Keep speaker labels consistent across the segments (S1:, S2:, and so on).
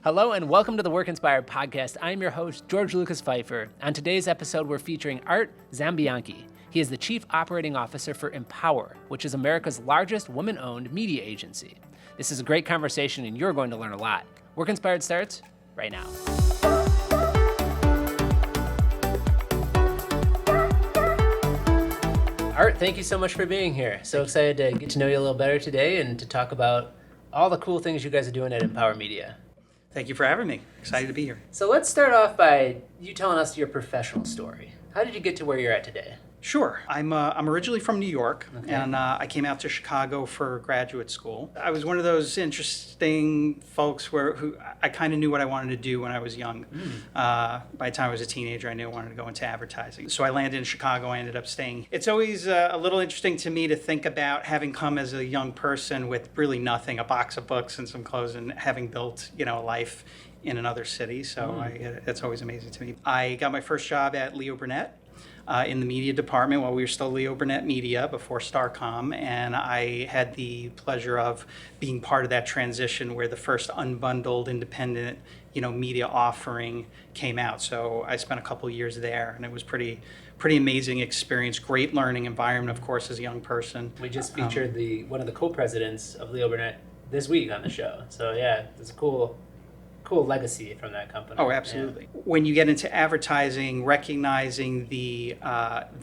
S1: Hello and welcome to the Work Inspired podcast. I'm your host, George Lucas Pfeiffer. On today's episode, we're featuring Art Zambianchi. He is the Chief Operating Officer for Empower, which is America's largest woman-owned media agency. This is a great conversation and you're going to learn a lot. Work Inspired starts right now. Art, thank you so much for being here. So excited to get to know you a little better today and to talk about all the cool things you guys are doing at Empower Media.
S2: Thank you for having me. Excited to be here.
S1: So let's start off by you telling us your professional story. How did you get to where you're at today?
S2: Sure. I'm originally from New York,
S1: Okay.
S2: and I came out to Chicago for graduate school. I was one of those interesting folks who I kind of knew what I wanted to do when I was young. By the time I was a teenager, I knew I wanted to go into advertising. So I landed in Chicago. I ended up staying. It's always a little interesting to me to think about having come as a young person with really nothing, a box of books and some clothes, and having built, a life in another city. So it's always amazing to me. I got my first job at Leo Burnett. In the media department while we were still Leo Burnett Media before Starcom, and I had the pleasure of being part of that transition where the first unbundled independent media offering came out. So I spent a couple of years there, and it was pretty amazing experience. Great learning environment, of course, as a young person.
S1: We just featured one of the co-presidents of Leo Burnett this week on the show. So yeah, it's a cool legacy from that company.
S2: Oh, absolutely. Yeah. When you get into advertising, recognizing the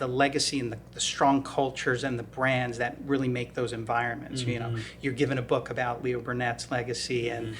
S2: legacy and the strong cultures and the brands that really make those environments. Mm-hmm. You're given a book about Leo Burnett's legacy and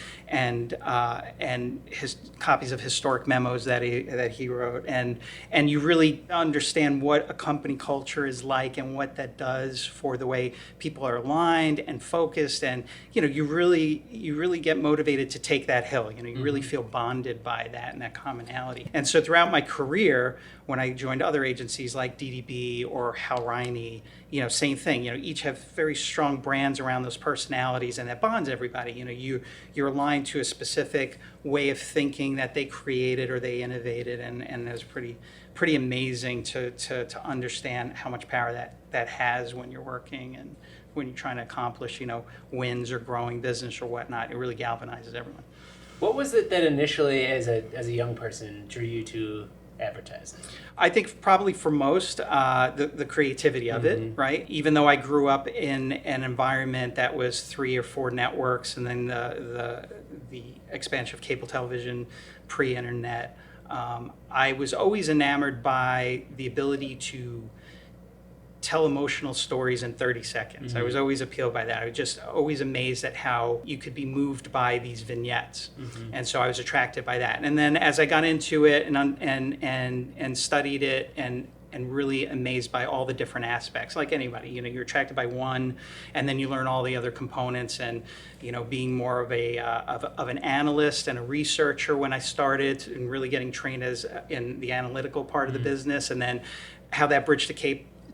S2: his copies of historic memos that he wrote, and you really understand what a company culture is like and what that does for the way people are aligned and focused, and you really get motivated to take that hill. You really feel bonded by that and that commonality. And so throughout my career, when I joined other agencies like DDB or Hal Riney, same thing. Each have very strong brands around those personalities, and that bonds everybody. You're aligned to a specific way of thinking that they created or they innovated, and it was pretty amazing to understand how much power that has when you're working and when you're trying to accomplish wins or growing business or whatnot. It really galvanizes everyone.
S1: What was it that initially, as a young person, drew you to advertising?
S2: I think probably for most, the creativity of it, right? Even though I grew up in an environment that was 3 or 4 networks, and then the expansion of cable television, pre-internet, I was always enamored by the ability to tell emotional stories in 30 seconds. I was always appealed by that. I was just always amazed at how you could be moved by these vignettes. And so I was attracted by that. And then as I got into it and studied it and really amazed by all the different aspects, like anybody, you're attracted by one, and then you learn all the other components. And being more of an analyst and a researcher when I started, and really getting trained in the analytical part of the business, and then how that bridged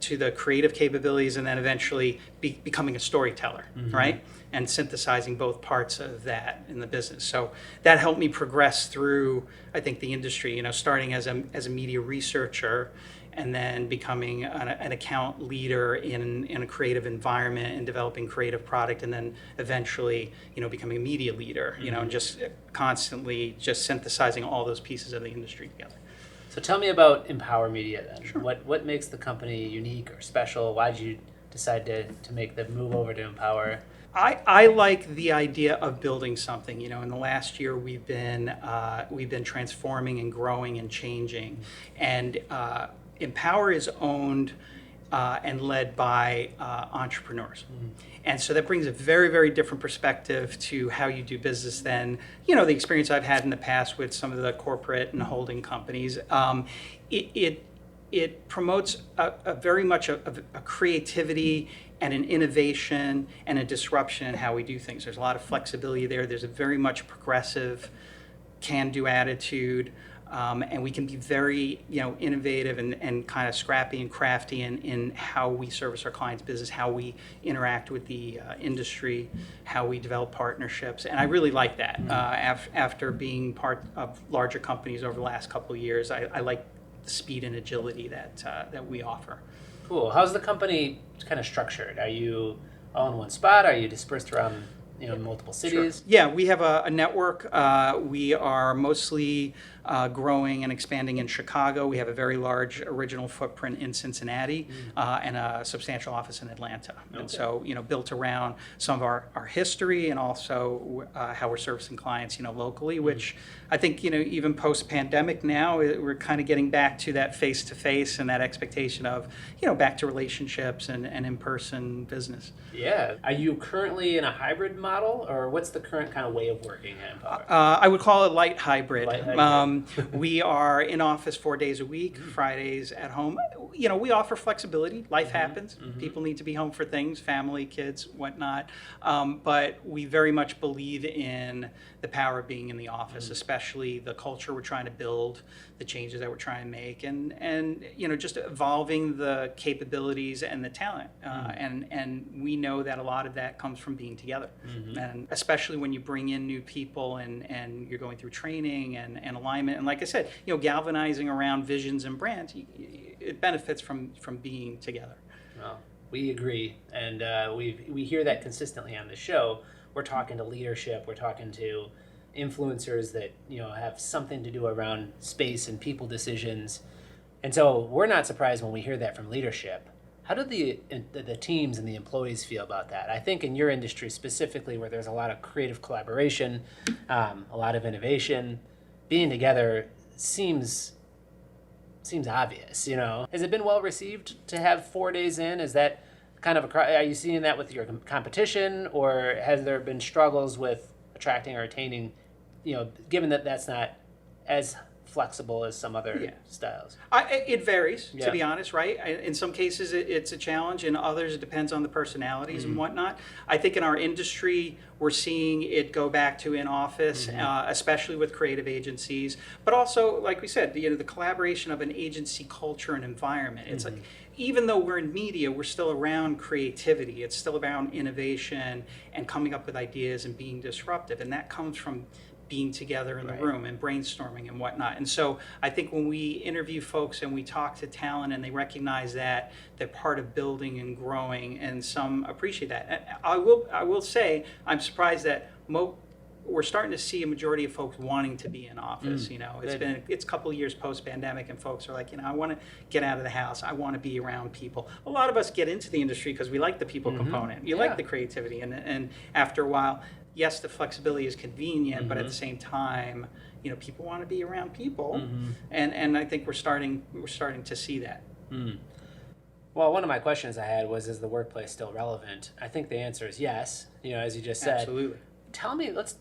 S2: to the creative capabilities, and then eventually becoming a storyteller, right? And synthesizing both parts of that in the business. So that helped me progress through, I think, the industry, starting as a media researcher, and then becoming an account leader in a creative environment and developing creative product, and then eventually, becoming a media leader, and just constantly just synthesizing all those pieces of the industry together.
S1: So tell me about Empower Media then.
S2: Sure.
S1: What makes the company unique or special? Why did you decide to make the move over to Empower?
S2: I like the idea of building something. In the last year we've been transforming and growing and changing, and Empower is owned and led by entrepreneurs. And so that brings a very, very different perspective to how you do business than, the experience I've had in the past with some of the corporate and holding companies. It promotes a very much a creativity and an innovation and a disruption in how we do things. There's a lot of flexibility there. There's a very much progressive can-do attitude. And we can be very, innovative and kind of scrappy and crafty in how we service our clients' business, how we interact with the industry, how we develop partnerships. And I really like that. After being part of larger companies over the last couple of years, I like the speed and agility that we offer.
S1: Cool. How's the company kind of structured? Are you all in one spot? Are you dispersed around multiple cities?
S2: Sure. Yeah, we have a network. We are mostly growing and expanding in Chicago. We have a very large original footprint in Cincinnati and a substantial office in Atlanta. Okay. And so, built around some of our history and also how we're servicing clients, locally, which I think, even post-pandemic now, we're kind of getting back to that face-to-face and that expectation of, back to relationships and in-person business.
S1: Yeah. Are you currently in a hybrid model, or what's the current kind of way of working at Empower?
S2: I would call it light hybrid.
S1: Light hybrid.
S2: We are in office 4 days a week, Fridays at home. We offer flexibility. Life happens. People need to be home for things, family, kids, whatnot. But we very much believe in the power of being in the office, especially the culture we're trying to build, the changes that we're trying to make, and just evolving the capabilities and the talent. And we know that a lot of that comes from being together. And especially when you bring in new people and you're going through training and alignment. And like I said, galvanizing around visions and brands, it benefits from being together.
S1: Well, we agree. And we hear that consistently on the show. We're talking to leadership. We're talking to influencers that have something to do around space and people decisions. And so we're not surprised when we hear that from leadership. How do the teams and the employees feel about that? I think in your industry specifically, where there's a lot of creative collaboration, a lot of innovation, being together seems obvious. Has it been well received to have 4 days in? Is that kind of are you seeing that with your competition, or has there been struggles with attracting or retaining, given that that's not as flexible as some other styles?
S2: It varies, to be honest, right? In some cases, it's a challenge. In others, it depends on the personalities and whatnot. I think in our industry, we're seeing it go back to in-office, especially with creative agencies. But also, like we said, the collaboration of an agency culture and environment. It's like, even though we're in media, we're still around creativity. It's still around innovation and coming up with ideas and being disruptive. And that comes from being together in the room and brainstorming and whatnot. And so I think when we interview folks and we talk to talent and they recognize that they're part of building and growing, and some appreciate that. And I will say I'm surprised that we're starting to see a majority of folks wanting to be in office. It's a couple of years post-pandemic, and folks are like, I want to get out of the house. I want to be around people. A lot of us get into the industry because we like the people component. You like the creativity, and after a while, yes, the flexibility is convenient, but at the same time, people want to be around people, and I think we're starting to see that.
S1: Well, one of my questions I had was, is the workplace still relevant? I think the answer is yes. As you just said.
S2: Absolutely.
S1: Tell me, let's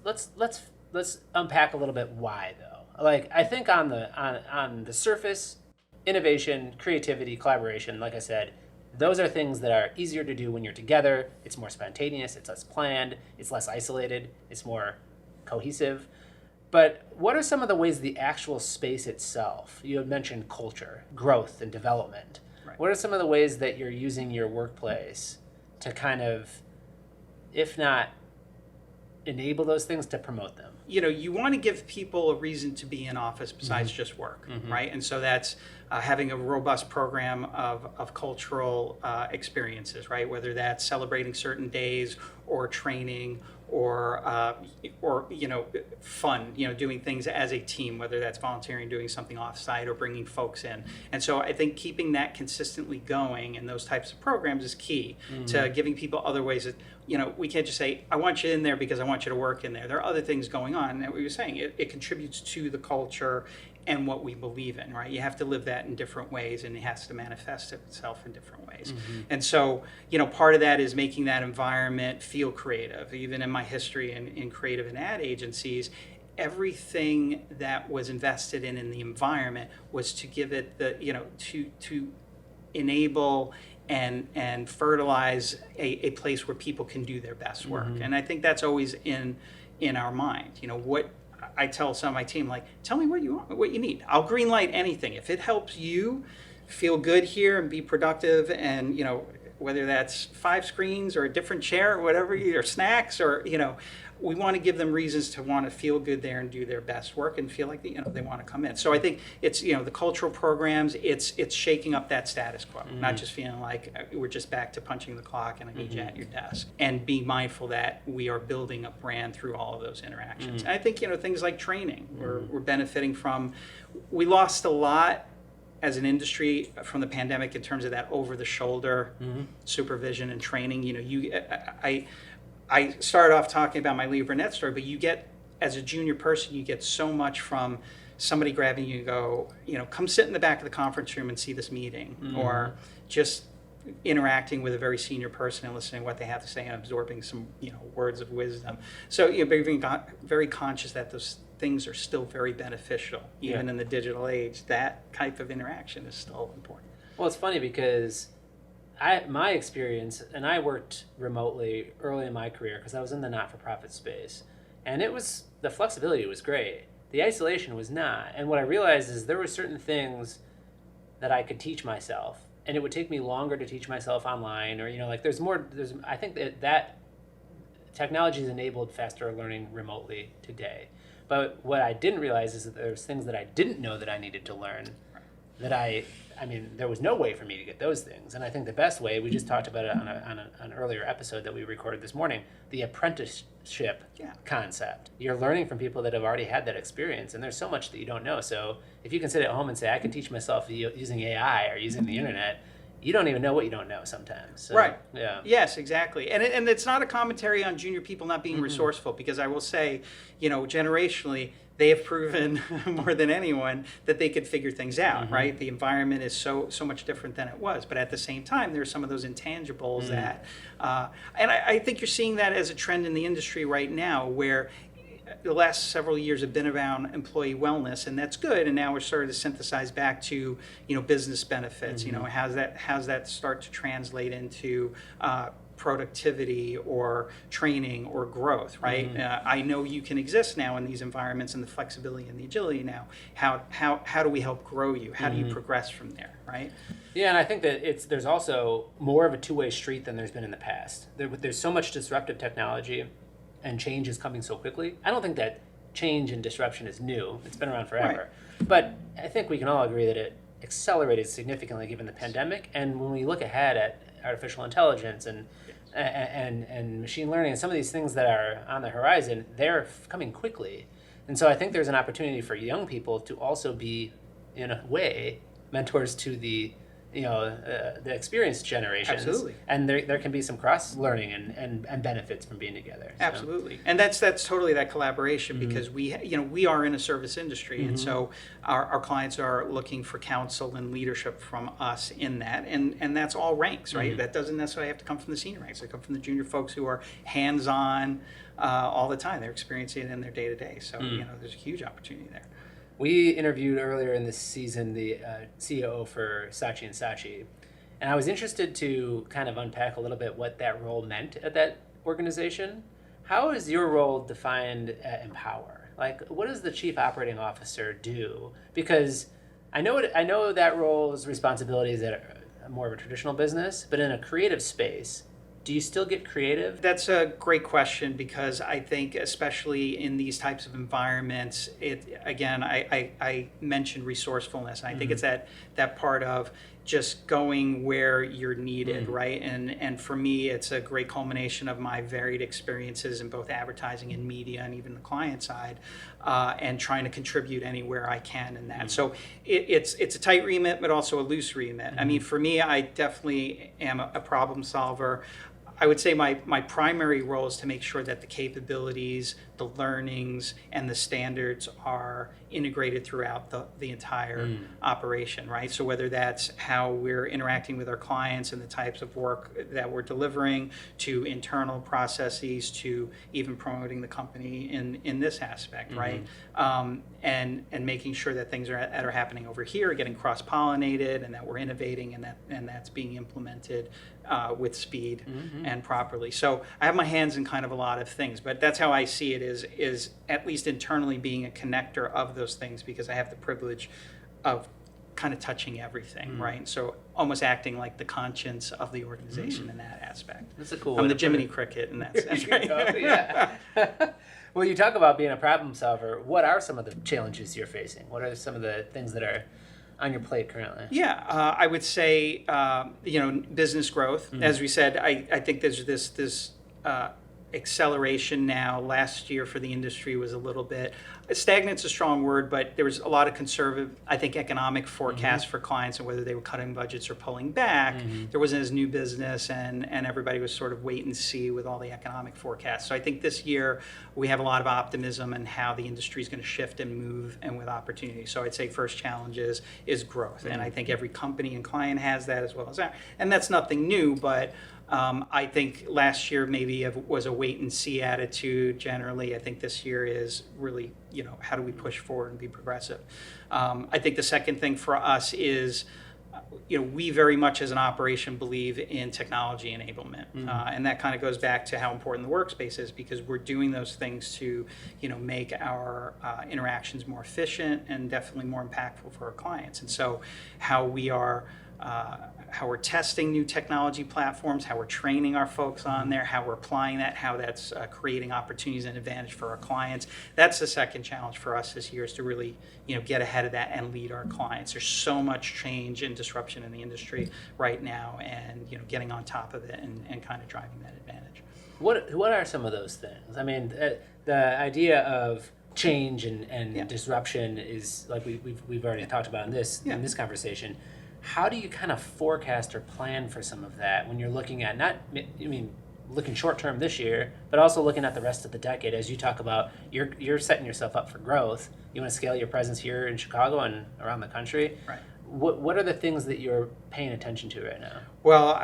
S1: unpack a little bit why though. Like, I think on the surface, innovation, creativity, collaboration, like I said, those are things that are easier to do when you're together. It's more spontaneous, it's less planned, it's less isolated, it's more cohesive. But what are some of the ways the actual space itself, you had mentioned culture, growth, and development. Right. What are some of the ways that you're using your workplace to kind of, if not enable those things, to promote them?
S2: You want to give people a reason to be in office besides just work, right? And so that's having a robust program of cultural experiences, right? Whether that's celebrating certain days or training or fun, doing things as a team, whether that's volunteering, doing something off-site, or bringing folks in. And so I think keeping that consistently going and those types of programs is key to giving people other ways that, we can't just say, I want you in there because I want you to work in there. There are other things going on. And we were saying it contributes to the culture and what we believe in, right? You have to live that in different ways, and it has to manifest itself in different ways. And so, part of that is making that environment feel creative. Even in my history in creative and ad agencies, everything that was invested in the environment was to give it the, to enable and fertilize a place where people can do their best work. And I think that's always in our mind. What I tell some of my team, like, tell me what you need. I'll green light anything. If it helps you feel good here and be productive and, whether that's 5 screens or a different chair or whatever, or snacks, or, we want to give them reasons to want to feel good there and do their best work and feel like they want to come in. So I think it's, the cultural programs, it's shaking up that status quo, not just feeling like we're just back to punching the clock and I need you at your desk, and be mindful that we are building a brand through all of those interactions. And I think, things like training, we're benefiting from. We lost a lot as an industry from the pandemic in terms of that over-the-shoulder supervision and training. I started off talking about my Lee Burnett story, but you get, as a junior person, you get so much from somebody grabbing you and go, come sit in the back of the conference room and see this meeting, or just interacting with a very senior person and listening to what they have to say and absorbing some, words of wisdom. So, being very conscious that those things are still very beneficial, even in the digital age. That type of interaction is still important.
S1: Well, it's funny because my experience, and I worked remotely early in my career because I was in the not-for-profit space, and the flexibility was great. The isolation was not. And what I realized is there were certain things that I could teach myself, and it would take me longer to teach myself online, or, I think that technology has enabled faster learning remotely today. But what I didn't realize is that there's things that I didn't know that I needed to learn that there was no way for me to get those things. And I think the best way, we just talked about it on an earlier episode that we recorded this morning, the apprenticeship concept. You're learning from people that have already had that experience, and there's so much that you don't know. So if you can sit at home and say, I can teach myself using AI or using the internet, you don't even know what you don't know sometimes. So,
S2: right.
S1: Yeah.
S2: Yes, exactly. And it's not a commentary on junior people not being resourceful, because I will say, generationally, they have proven more than anyone that they could figure things out, right? The environment is so much different than it was. But at the same time, there's some of those intangibles that, and I think you're seeing that as a trend in the industry right now, where the last several years have been around employee wellness, and that's good. And now we're starting to synthesize back to, business benefits. How's that start to translate into productivity or training or growth, right? I know you can exist now in these environments, and the flexibility and the agility now. How do we help grow you? How do you progress from there, right?
S1: Yeah, and I think that there's also more of a two-way street than there's been in the past. There's so much disruptive technology, and change is coming so quickly. I don't think that change and disruption is new. It's been around forever. Right. But I think we can all agree that it accelerated significantly given the pandemic. And when we look ahead at artificial intelligence and machine learning and some of these things that are on the horizon, they're coming quickly. And so I think there's an opportunity for young people to also be, in a way, mentors to the experienced generations.
S2: Absolutely.
S1: And there can be some cross learning and benefits from being together. So.
S2: Absolutely. And that's totally that collaboration, because we are in a service industry, and so our clients are looking for counsel and leadership from us in that, and that's all ranks, right? That doesn't necessarily have to come from the senior ranks. They come from the junior folks who are hands-on all the time. They're experiencing it in their day-to-day. So there's a huge opportunity there.
S1: We interviewed earlier in this season the CEO for Saatchi & Saatchi, and I was interested to kind of unpack a little bit what that role meant at that organization. How is your role defined at Empower? Like, what does the Chief Operating Officer do? Because I know that role's responsibilities at more of a traditional business, but in a creative space, do you still get creative?
S2: That's a great question, because I think especially in these types of environments, I mentioned resourcefulness, and I think it's that part of just going where you're needed, right? And for me, it's a great culmination of my varied experiences in both advertising and media, and even the client side, and trying to contribute anywhere I can in that. So it's a tight remit, but also a loose remit. I mean, for me, I definitely am a problem solver. I would say my primary role is to make sure that the capabilities, the learnings, and the standards are integrated throughout the entire operation, right? So whether that's how we're interacting with our clients and the types of work that we're delivering, to internal processes, to even promoting the company in this aspect, right? And making sure that things that are happening over here are getting cross-pollinated, and that we're innovating, and that's being implemented with speed and properly. So I have my hands in kind of a lot of things, but that's how I see it, is at least internally being a connector of those things, because I have the privilege of kind of touching everything, right? And so almost acting like the conscience of the organization in that aspect.
S1: That's a cool
S2: I'm
S1: way
S2: the
S1: to put
S2: Jiminy
S1: it.
S2: Cricket in that sense, right?
S1: Yeah. Well, you talk about being a problem solver. What are some of the challenges you're facing? What are some of the things that are on your plate currently?
S2: Yeah, I would say, business growth. As we said, I think there's this acceleration now. Last year for the industry was a little bit, stagnant's a strong word, but there was a lot of conservative, I think, economic forecasts for clients and whether they were cutting budgets or pulling back. There wasn't as new business, and everybody was sort of wait and see with all the economic forecasts. So I think this year we have a lot of optimism in how the industry is going to shift and move and with opportunity. So I'd say first challenge is growth. And I think every company and client has that as well as that. And that's nothing new, but I think last year maybe was a wait and see attitude generally. I think this year is really, how do we push forward and be progressive? I think the second thing for us is, we very much as an operation believe in technology enablement. And that kind of goes back to how important the workspace is, because we're doing those things to, make our interactions more efficient and definitely more impactful for our clients. And so how we're testing new technology platforms, how we're training our folks on there, how we're applying that, how that's creating opportunities and advantage for our clients. That's the second challenge for us this year, is to really, get ahead of that and lead our clients. There's so much change and disruption in the industry right now, and getting on top of it and kind of driving that advantage.
S1: What are some of those things? I mean, the idea of change and disruption is, like we've already talked about in this conversation. How do you kind of forecast or plan for some of that when you're looking at looking short term this year, but also looking at the rest of the decade? As you talk about, you're setting yourself up for growth. You want to scale your presence here in Chicago and around the country.
S2: Right.
S1: What are the things that you're paying attention to right now?
S2: Well,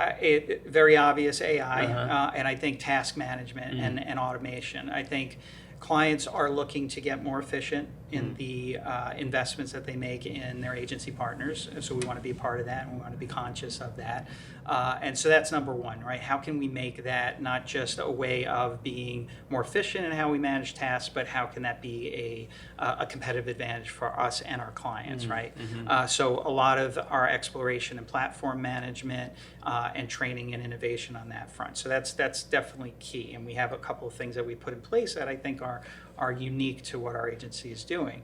S2: very obvious AI, and I think task management and automation. I think clients are looking to get more efficient in the investments that they make in their agency partners. So we want to be a part of that, and we want to be conscious of that. And so that's number one, right? How can we make that not just a way of being more efficient in how we manage tasks, but how can that be a competitive advantage for us and our clients, right? So a lot of our exploration and platform management and training and innovation on that front. So that's definitely key. And we have a couple of things that we put in place that I think are unique to what our agency is doing.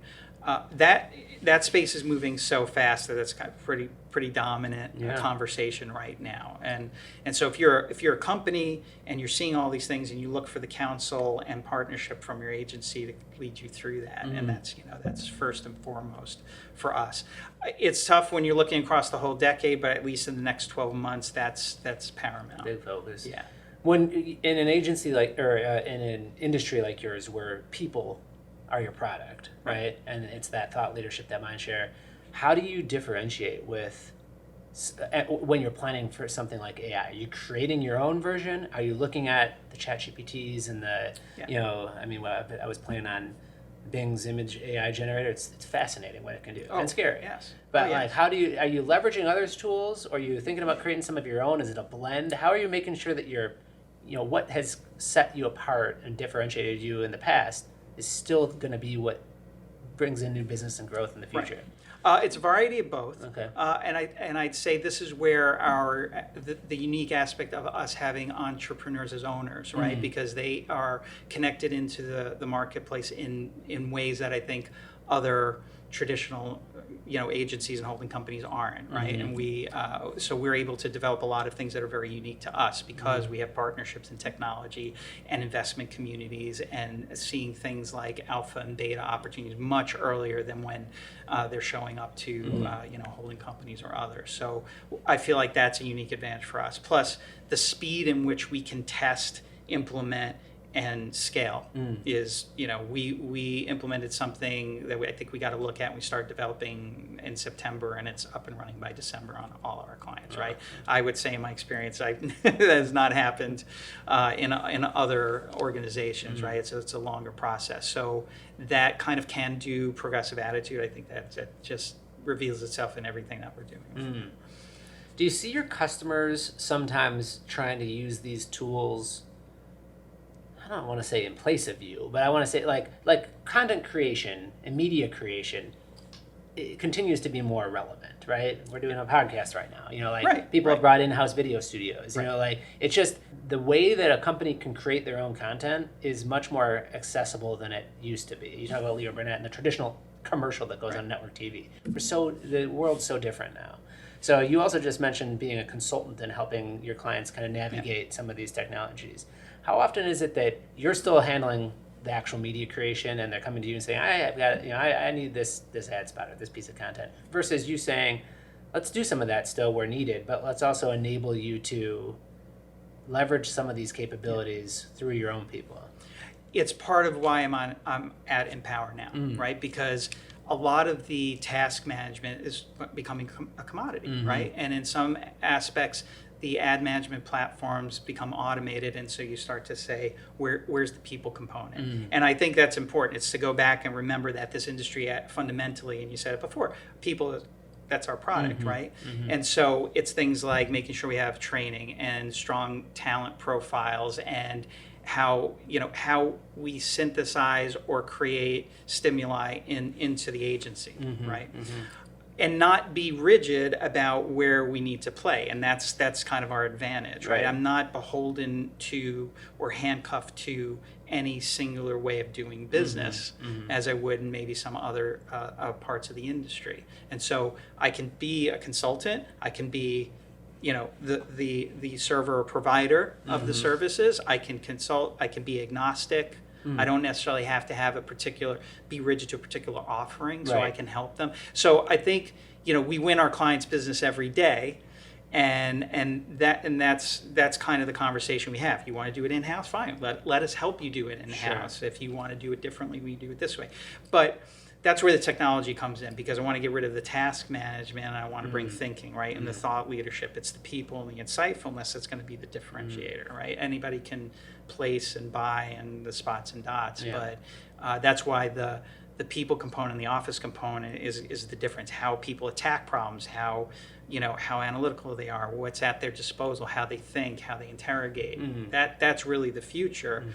S2: That space is moving so fast that it's kind of pretty dominant conversation right now. And so if you're a company and you're seeing all these things and you look for the counsel and partnership from your agency to lead you through that, and that's first and foremost for us. It's tough when you're looking across the whole decade, but at least in the next 12 months, that's paramount.
S1: Big focus.
S2: Yeah.
S1: When in an agency in an industry like yours, where people are your product, right? And it's that thought leadership, that mind share. How do you differentiate when you're planning for something like AI? Are you creating your own version? Are you looking at the ChatGPTs and I was playing on Bing's image AI generator. It's fascinating what it can do. And scary.
S2: Yes.
S1: But are you leveraging others' tools, or are you thinking about creating some of your own? Is it a blend? How are you making sure that what has set you apart and differentiated you in the past is still going to be what brings in new business and growth in the future?
S2: Right. It's a variety of both.
S1: Okay.
S2: And I'd say this is where the unique aspect of us having entrepreneurs as owners, right? Because they are connected into the marketplace in ways that I think other traditional agencies and holding companies aren't, right? And so we're able to develop a lot of things that are very unique to us because we have partnerships in technology and investment communities, and seeing things like alpha and beta opportunities much earlier than when they're showing up to holding companies or others. So I feel like that's a unique advantage for us. Plus the speed in which we can test, implement, and scale is, we implemented something that I think we got to look at, and we started developing in September, and it's up and running by December on all of our clients, right? I would say in my experience, that has not happened in other organizations, right? So it's a longer process. So that kind of can-do progressive attitude, I think that just reveals itself in everything that we're doing.
S1: Do you see your customers sometimes trying to use these tools, I don't want to say in place of you, but I want to say like content creation and media creation? it continues to be more relevant, right? We're doing a podcast right now,
S2: Right,
S1: people
S2: right.
S1: have brought in-house video studios,
S2: Right.
S1: it's just the way that a company can create their own content is much more accessible than it used to be. You talk about Leo Burnett and the traditional commercial that goes on network TV. The world's so different now. So you also just mentioned being a consultant and helping your clients kind of navigate some of these technologies. How often is it that you're still handling the actual media creation and they're coming to you and saying, I've got, I need this ad spot or this piece of content, versus you saying, let's do some of that still where needed, but let's also enable you to leverage some of these capabilities through your own people?
S2: It's part of why I'm at Empower now, right? Because a lot of the task management is becoming a commodity, right? And in some aspects, the ad management platforms become automated, and so you start to say, where's the people component? And I think that's important. It's to go back and remember that this industry fundamentally, and you said it before, people, that's our product, right? And so it's things like making sure we have training and strong talent profiles, and how we synthesize or create stimuli into the agency, right? And not be rigid about where we need to play, and that's kind of our advantage, right? I'm not beholden to or handcuffed to any singular way of doing business as I would in maybe some other parts of the industry. And so I can be a consultant, I can be the server or provider of the services. I can consult, I can be agnostic. I don't necessarily have to be rigid to a particular offering, so I can help them. So I think, we win our clients' business every day, and that's kind of the conversation we have. You want to do it in-house? Fine. Let us help you do it in-house. Sure. If you want to do it differently, we do it this way. But that's where the technology comes in, because I want to get rid of the task management and I want to bring thinking, right? And the thought leadership. It's the people and the insightfulness that's going to be the differentiator, right? Anybody can place and buy and the spots and dots, but that's why the people component, the office component is the difference. How people attack problems, how analytical they are, what's at their disposal, how they think, how they interrogate. That's really the future.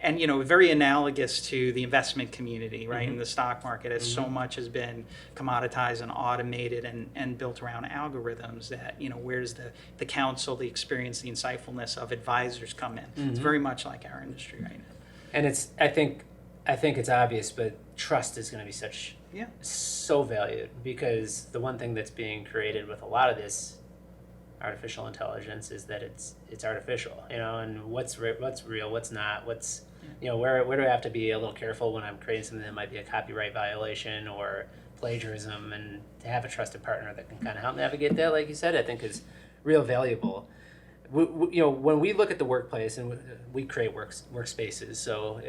S2: And very analogous to the investment community, right? In the stock market, as so much has been commoditized and automated and built around algorithms, that where's the counsel, the experience, the insightfulness of advisors come in. It's very much like our industry right now.
S1: And I think it's obvious, but trust is going to be so valued, because the one thing that's being created with a lot of this artificial intelligence is that it's artificial, and what's real, what's not, where do I have to be a little careful when I'm creating something that might be a copyright violation or plagiarism, and to have a trusted partner that can kind of help navigate that, like you said, I think is real valuable. When we look at the workplace, and we create workspaces, so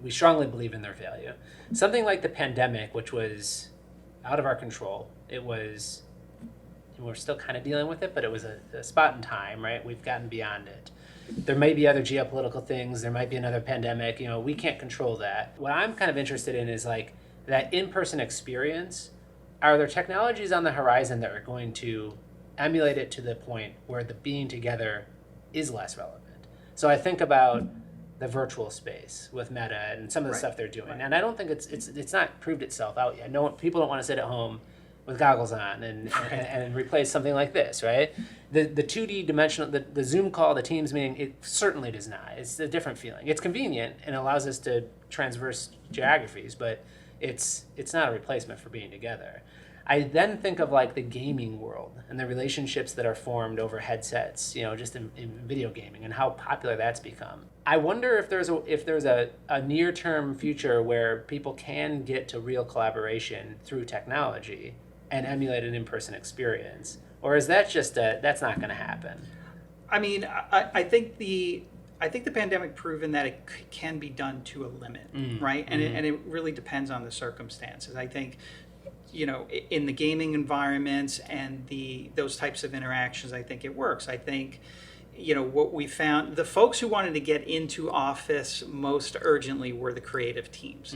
S1: we strongly believe in their value. Something like the pandemic, which was out of our control, we're still kind of dealing with it, but it was a spot in time, right? We've gotten beyond it. There may be other geopolitical things. There might be another pandemic. We can't control that. What I'm kind of interested in is like that in-person experience. Are there technologies on the horizon that are going to emulate it to the point where the being together is less relevant? So I think about the virtual space with Meta and some of the stuff they're doing, and I don't think it's not proved itself out yet. People don't want to sit at home with goggles on and replace something like this, right? The 2D dimensional, the Zoom call, the Teams meeting, it certainly does not. It's a different feeling. It's convenient and allows us to transverse geographies, but it's not a replacement for being together. I then think of like the gaming world and the relationships that are formed over headsets, just in video gaming, and how popular that's become. I wonder if there's a near-term future where people can get to real collaboration through technology and emulate an in-person experience, or is that just that's not going to happen?
S2: I mean, I think the pandemic proven that it can be done to a limit, right? And it really depends on the circumstances. I think, in the gaming environments and those types of interactions, I think it works. I think, what we found, the folks who wanted to get into office most urgently were the creative teams,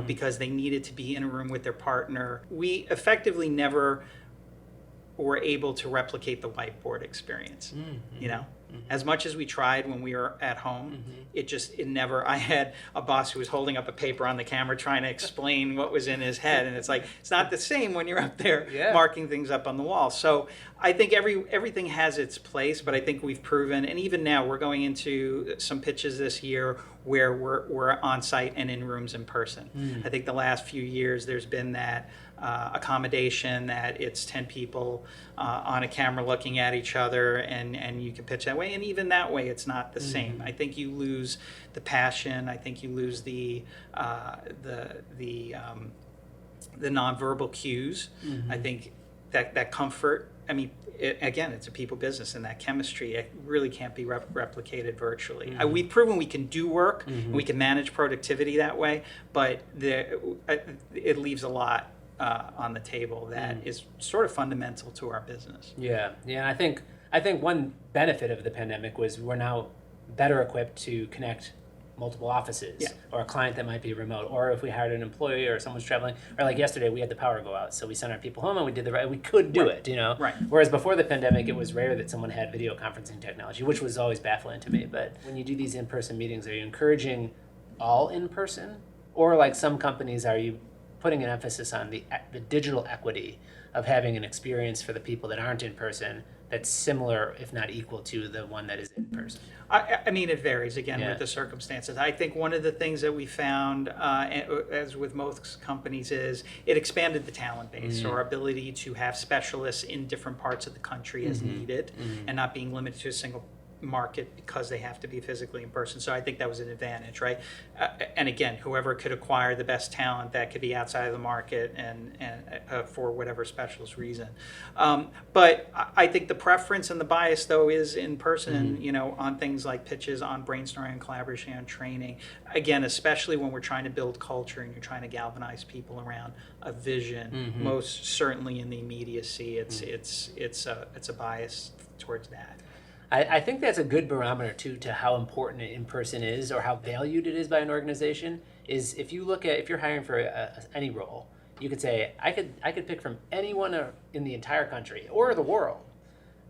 S2: because they needed to be in a room with their partner. We effectively never were able to replicate the whiteboard experience, As much as we tried when we were at home, it never, I had a boss who was holding up a paper on the camera trying to explain what was in his head. And it's like, it's not the same when you're up there marking things up on the wall. So I think everything has its place, but I think we've proven, and even now we're going into some pitches this year where we're on site and in rooms in person. I think the last few years there's been that accommodation that it's 10 people on a camera looking at each other, and you can pitch that way, and even that way it's not the same. I think you lose the passion. I think you lose the nonverbal cues. I think that comfort. I mean, again, it's a people business, and that chemistry, it really can't be replicated virtually. We've proven we can do work, and we can manage productivity that way, but it leaves a lot on the table that is sort of fundamental to our business.
S1: Yeah. I think one benefit of the pandemic was we're now better equipped to connect multiple offices, or a client that might be remote, or if we hired an employee or someone's traveling, or like yesterday we had the power go out, so we sent our people home and we could do it,
S2: Right.
S1: Whereas before the pandemic, it was rare that someone had video conferencing technology, which was always baffling to me. But when you do these in-person meetings, are you encouraging all in-person, or like some companies, are you putting an emphasis on the digital equity of having an experience for the people that aren't in person that's similar, if not equal, to the one that is in person?
S2: I mean, it varies, again, with the circumstances. I think one of the things that we found, as with most companies, is it expanded the talent base, or our ability to have specialists in different parts of the country as needed, and not being limited to a single market because they have to be physically in person. So I think that was an advantage, right? And again, whoever could acquire the best talent that could be outside of the market and for whatever specialist reason. But I think the preference and the bias, though, is in person, on things like pitches, on brainstorming, and collaboration, on training. Again, especially when we're trying to build culture and you're trying to galvanize people around a vision. Most certainly in the immediacy, it's a bias towards that.
S1: I think that's a good barometer too to how important in person is, or how valued it is by an organization. Is if you're hiring for any role, you could say I could pick from anyone in the entire country or the world,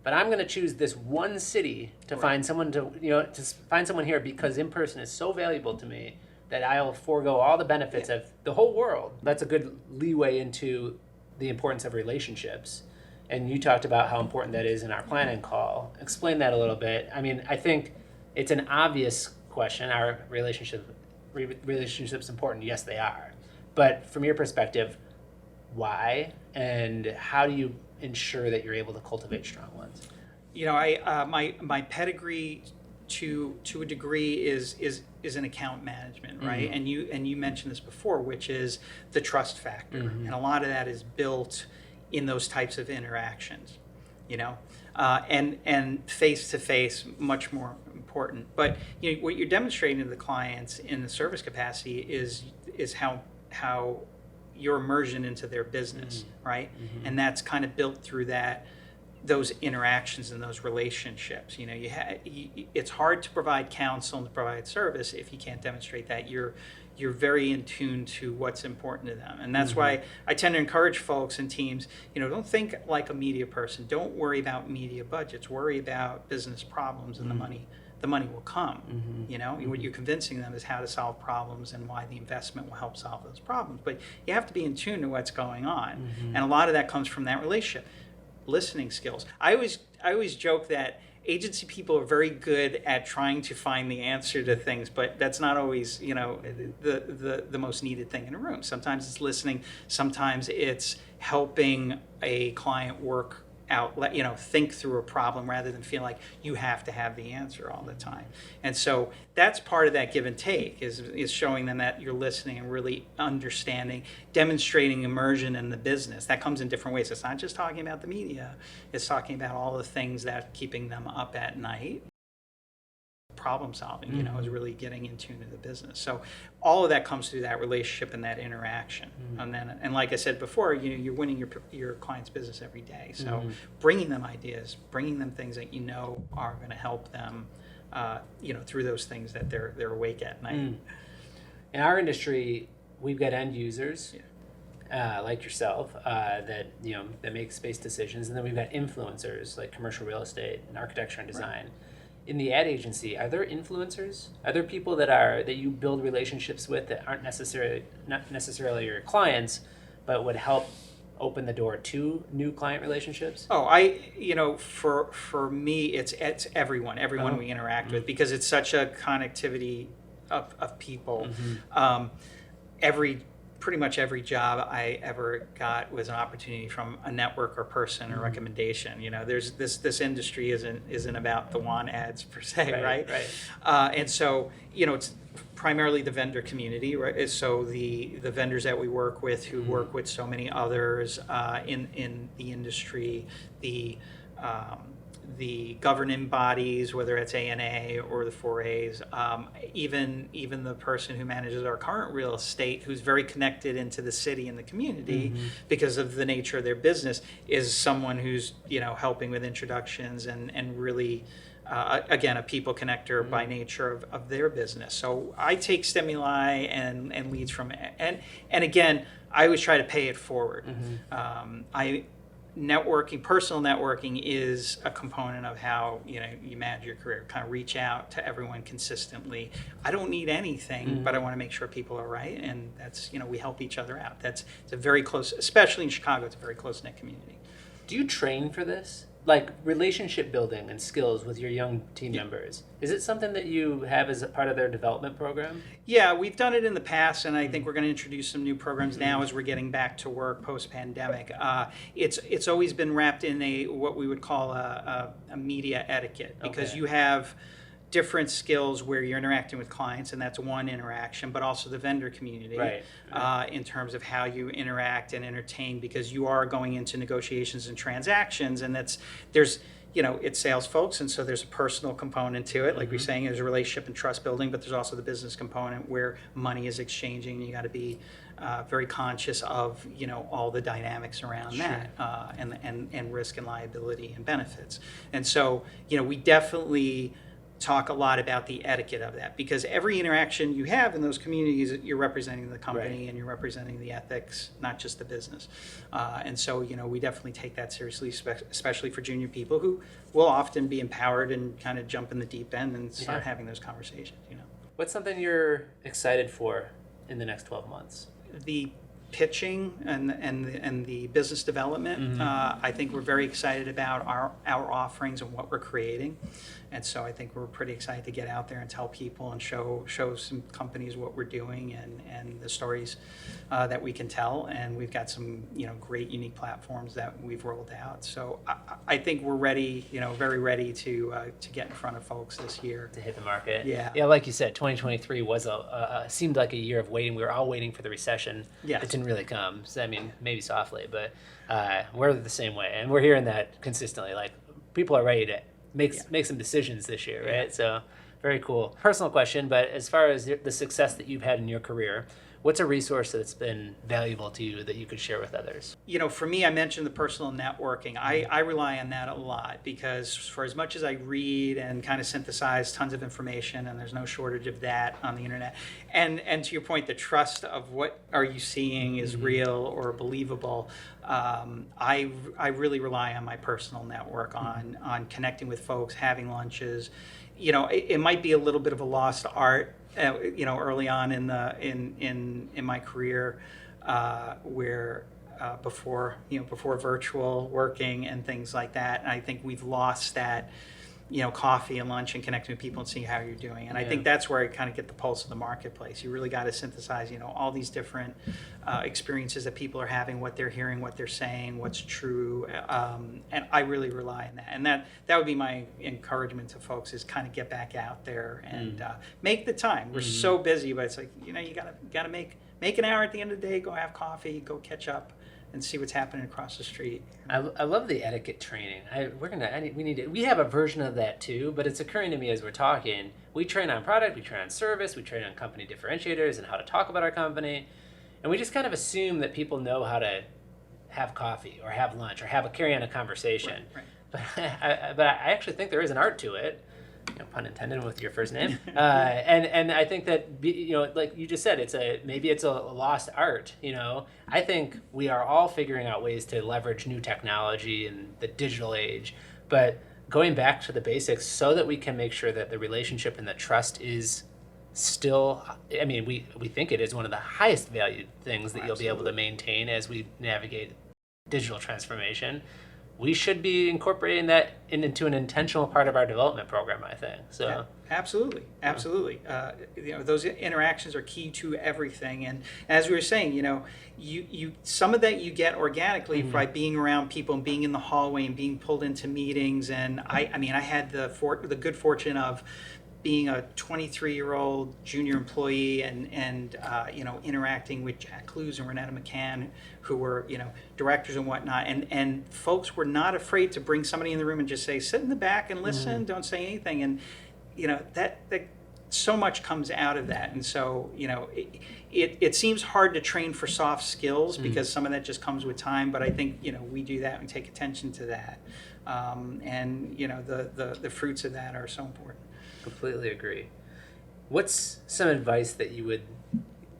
S1: but I'm going to choose this one city to find someone to find someone here because in person is so valuable to me that I'll forego all the benefits of the whole world. That's a good leeway into the importance of relationships. And you talked about how important that is in our planning call. Explain that a little bit. I mean, I think it's an obvious question. Are relationships important? Yes, they are. But from your perspective, why and how do you ensure that you're able to cultivate strong ones?
S2: My pedigree to a degree is in account management, right? And you mentioned this before, which is the trust factor, and a lot of that is built in those types of interactions, and face to face, much more important. But what you're demonstrating to the clients in the service capacity is how your immersion into their business, right? And that's kind of built through those interactions and those relationships. It's hard to provide counsel and to provide service if you can't demonstrate that you're very in tune to what's important to them. And that's why I tend to encourage folks and teams, don't think like a media person. Don't worry about media budgets. Worry about business problems, and the money will come. What you're convincing them is how to solve problems and why the investment will help solve those problems. But you have to be in tune to what's going on. And a lot of that comes from that relationship. Listening skills. I always joke that agency people are very good at trying to find the answer to things, but that's not always, the most needed thing in a room. Sometimes it's listening. Sometimes it's helping a client work out, think through a problem rather than feel like you have to have the answer all the time. And so that's part of that give and take is showing them that you're listening and really understanding, demonstrating immersion in the business. That comes in different ways. It's not just talking about the media. It's talking about all the things that are keeping them up at night. Problem solving, is really getting in tune to the business. So all of that comes through that relationship and that interaction. And like I said before, you're winning your client's business every day. So bringing them ideas, bringing them things that are going to help them, through those things that they're awake at night.
S1: In our industry, we've got end users. Like yourself, that make space decisions, and then we've got influencers like commercial real estate and architecture and design. in the ad agency, are there influencers? Are there people that you build relationships with that aren't not necessarily your clients, but would help open the door to new client relationships?
S2: Oh, for me, it's everyone we interact with, because it's such a connectivity of people. Pretty much every job I ever got was an opportunity from a network or person or recommendation. There's this industry isn't about the want ads per se, right? And so, it's primarily the vendor community, right? So the vendors that we work with, who work with so many others in the industry, the governing bodies, whether it's ANA or the 4As, even the person who manages our current real estate, who's very connected into the city and the community because of the nature of their business, is someone who's helping with introductions and really again, a people connector by nature of their business. So I take stimuli and leads from and again, I always try to pay it forward. Personal networking is a component of how you manage your career. Kind of reach out to everyone consistently. I don't need anything, but I want to make sure people are right, and that's we help each other out. It's a very close, especially in Chicago. It's a very close knit community.
S1: Do you train for this? Like relationship building and skills with your young team members, is it something that you have as a part of their development program?
S2: Yeah, we've done it in the past, and I think we're going to introduce some new programs now as we're getting back to work post-pandemic. It's always been wrapped in what we would call a media etiquette, because you have different skills where you're interacting with clients, and that's one interaction, but also the vendor community, in terms of how you interact and entertain, because you are going into negotiations and transactions, and it's sales folks, and so there's a personal component to it. Like we're saying, there's a relationship and trust building, but there's also the business component where money is exchanging, and you got to be very conscious of all the dynamics around that, and risk and liability and benefits. And so we definitely talk a lot about the etiquette of that, because every interaction you have in those communities, you're representing the company and you're representing the ethics, not just the business. And so, we definitely take that seriously, especially for junior people who will often be empowered and kind of jump in the deep end and start having those conversations.
S1: What's something you're excited for in the next 12 months?
S2: The pitching and the business development. I think we're very excited about our offerings and what we're creating, and so I think we're pretty excited to get out there and tell people and show some companies what we're doing and the stories that we can tell. And we've got some great unique platforms that we've rolled out. So I think we're ready, very ready to get in front of folks this year
S1: to hit the market.
S2: Yeah,
S1: like you said, 2023 was seemed like a year of waiting. We were all waiting for the recession.
S2: Yes.
S1: It didn't really come. So, I mean, maybe softly, but we're the same way, and we're hearing that consistently. Like, people are ready to make some decisions this year, right? Yeah. So, very cool. Personal question, but as far as the success that you've had in your career, what's a resource that's been valuable to you that you could share with others?
S2: For me, I mentioned the personal networking. I rely on that a lot, because for as much as I read and kind of synthesize tons of information, and there's no shortage of that on the internet, and to your point, the trust of what are you seeing is real or believable, I really rely on my personal network, on connecting with folks, having lunches. It might be a little bit of a lost art, early on in my career, where before virtual working and things like that, and I think we've lost that, coffee and lunch and connecting with people and seeing how you're doing. And I think that's where I kind of get the pulse of the marketplace. You really got to synthesize, all these different experiences that people are having, what they're hearing, what they're saying, what's true. And I really rely on that. And that would be my encouragement to folks, is kind of get back out there and make the time. We're so busy, but it's like, you got to make an hour at the end of the day, go have coffee, go catch up, and see what's happening across the street.
S1: I love the etiquette training. We have a version of that too, but it's occurring to me as we're talking. We train on product, we train on service, we train on company differentiators and how to talk about our company, and we just kind of assume that people know how to have coffee or have lunch or carry on a conversation. Right. But I actually think there is an art to it. Pun intended with your first name. And I think that, like you just said, maybe it's a lost art. I think we are all figuring out ways to leverage new technology in the digital age, but going back to the basics so that we can make sure that the relationship and the trust is still, I mean, we think it is one of the highest valued things that you'll be able to maintain as we navigate digital transformation. We should be incorporating that into an intentional part of our development program, I think. So
S2: yeah, absolutely. Those interactions are key to everything. And as we were saying, you some of that you get organically by being around people and being in the hallway and being pulled into meetings. And I had the good fortune of being a 23-year-old junior employee and interacting with Jack Clues and Renetta McCann, who were, directors and whatnot. And folks were not afraid to bring somebody in the room and just say, sit in the back and listen, don't say anything. And, that so much comes out of that. And so, it seems hard to train for soft skills because some of that just comes with time. But I think, we do that and take attention to that. The fruits of that are so important.
S1: Completely agree. What's some advice that you would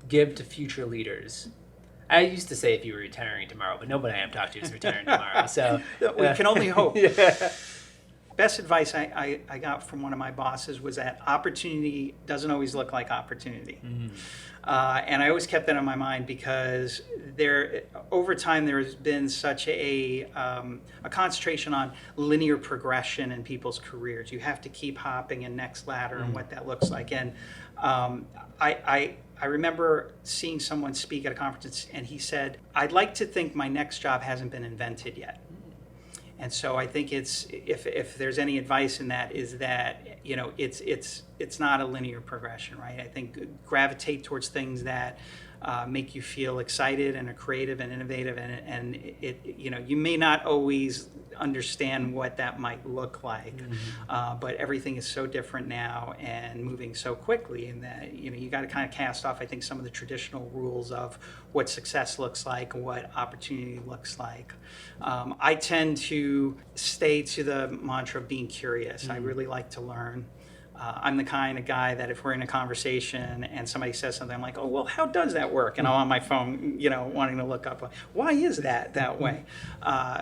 S1: give to future leaders? I used to say if you were retiring tomorrow, but nobody I'm talking to is retiring tomorrow. So
S2: we can only hope.
S1: Yeah.
S2: Best advice I got from one of my bosses was that opportunity doesn't always look like opportunity. And I always kept that on my mind because over time there has been such a concentration on linear progression in people's careers. You have to keep hopping and next ladder and what that looks like. And I remember seeing someone speak at a conference and he said, "I'd like to think my next job hasn't been invented yet." And so I think if there's any advice in that is that it's not a linear progression, right? I think gravitate towards things that make you feel excited and are creative and innovative, and you may not always understand what that might look like, but everything is so different now and moving so quickly, and that you got to kind of cast off, I think, some of the traditional rules of what success looks like and what opportunity looks like. I tend to stay to the mantra of being curious. I really like to learn. I'm the kind of guy that if we're in a conversation and somebody says something, I'm like, oh, well, how does that work? And I'm on my phone, wanting to look up, why is that way?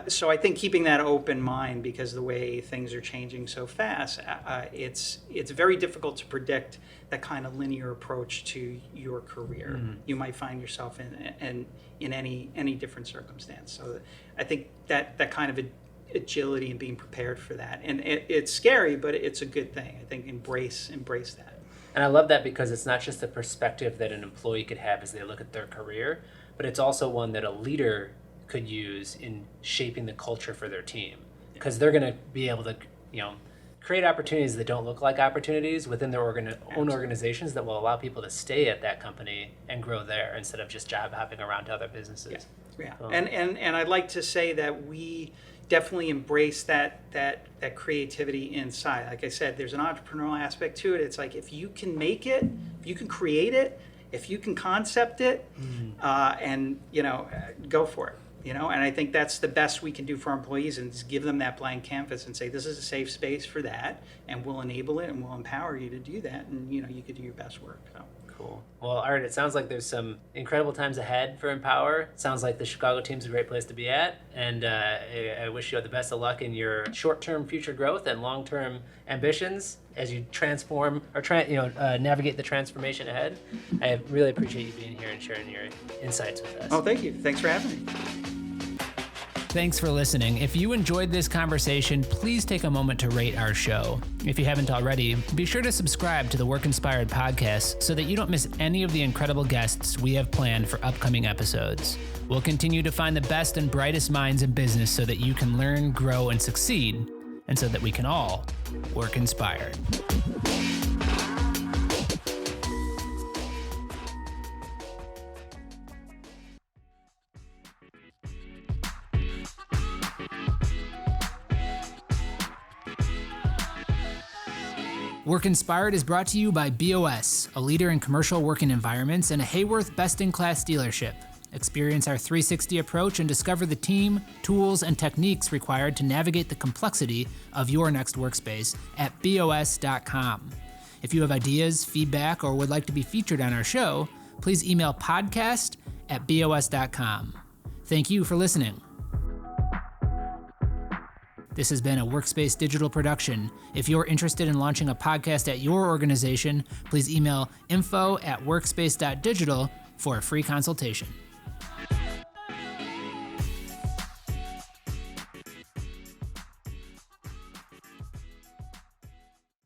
S2: So I think keeping that open mind, because the way things are changing so fast, it's very difficult to predict that kind of linear approach to your career. You might find yourself in any different circumstance. So I think that kind of agility and being prepared for that, and it's scary, but it's a good thing. I think embrace that.
S1: And I love that because it's not just the perspective that an employee could have as they look at their career, but it's also one that a leader could use in shaping the culture for their team, because they're going to be able to create opportunities that don't look like opportunities within their own organizations that will allow people to stay at that company and grow there instead of just job hopping around to other businesses.
S2: Yeah. And I'd like to say that we definitely embrace that creativity inside. Like I said, there's an entrepreneurial aspect to it. It's like if you can make it, if you can create it, if you can concept it, and go for it. And I think that's the best we can do for our employees, and just give them that blank canvas and say, this is a safe space for that, and we'll enable it and we'll empower you to do that, and you could do your best work. So.
S1: Cool. Well, Art, it sounds like there's some incredible times ahead for Empower. It sounds like the Chicago team's a great place to be at, and I wish you the best of luck in your short-term future growth and long-term ambitions as you transform or navigate the transformation ahead. I really appreciate you being here and sharing your insights with us.
S2: Oh, thank you. Thanks for having me.
S1: Thanks for listening. If you enjoyed this conversation, please take a moment to rate our show. If you haven't already, be sure to subscribe to the Work Inspired podcast so that you don't miss any of the incredible guests we have planned for upcoming episodes. We'll continue to find the best and brightest minds in business so that you can learn, grow, and succeed, and so that we can all work inspired. Work Inspired is brought to you by BOS, a leader in commercial working environments and a Hayworth best-in-class dealership. Experience our 360 approach and discover the team, tools, and techniques required to navigate the complexity of your next workspace at BOS.com. If you have ideas, feedback, or would like to be featured on our show, please email podcast@BOS.com. Thank you for listening. This has been a Workspace Digital production. If you're interested in launching a podcast at your organization, please email info@workspace.digital for a free consultation.